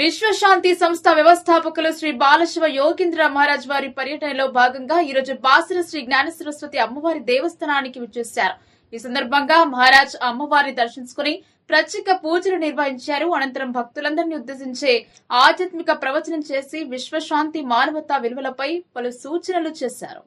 విశ్వశాంతి సంస్థ వ్యవస్థాపకులు శ్రీ బాలశివ యోగీంద్ర మహారాజ్ వారి పర్యటనలో భాగంగా ఈరోజు బాసర శ్రీ జ్ఞాన సరస్వతి అమ్మవారి దేవస్థానానికి విచ్చేశారు. ఈ సందర్భంగా మహారాజ్ అమ్మవారిని దర్శించుకుని ప్రత్యేక పూజలు నిర్వహించారు. అనంతరం భక్తులందరినీ ఉద్దేశించి ఆధ్యాత్మిక ప్రవచనం చేసి విశ్వశాంతి మానవతా విలువలపై పలు సూచనలు చేశారు.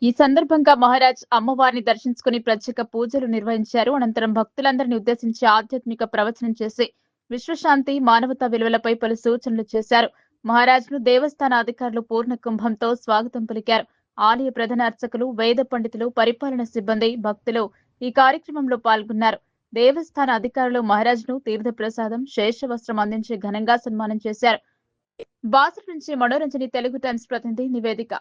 ఈ సందర్భంగా మహారాజ్ అమ్మవారిని దర్శించుకుని ప్రత్యేక పూజలు నిర్వహించారు. అనంతరం భక్తులందరినీ ఉద్దేశించి ఆధ్యాత్మిక ప్రవచనం చేసి విశ్వశాంతి మానవతా విలువలపై పలు సూచనలు చేశారు. మహారాజ్ ను దేవస్థాన అధికారులు పూర్ణ కుంభంతో స్వాగతం పలికారు. ఆలయ ప్రధాన అర్చకులు, వేద పండితులు, పరిపాలన సిబ్బంది, భక్తులు ఈ కార్యక్రమంలో పాల్గొన్నారు. దేవస్థాన అధికారులు మహారాజ్ ను తీర్థ ప్రసాదం, శేష వస్త్రం అందించి ఘనంగా సన్మానం చేశారు. బాసర నుంచి మనోరంజని, తెలుగు టైమ్స్ ప్రతినిధి నివేదిక.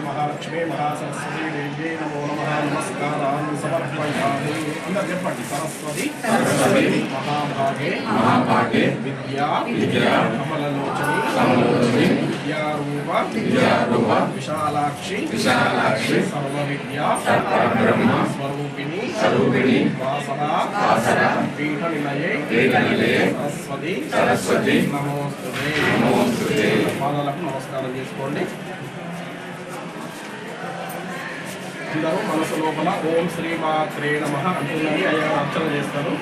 महालक्ष्मी महासरस्वती देवी नमो नमः नमस्कारान् समर्पयामि। अंदर చెప్పండి सरस्वती महाभागे विद्या कमललोचनी विद्यारूप विशालाक्षी सर्वविद्या स्वरूपिणी वासना पीठनिलये सरस्वती नमोस्तुते। పాదాలకు నమస్కారం చేసుకోండి. అందరూ మనసు లోపల ఓం శ్రీమాత్రే నమః అంటున్నది అయ్యగారు అర్చన చేస్తారు.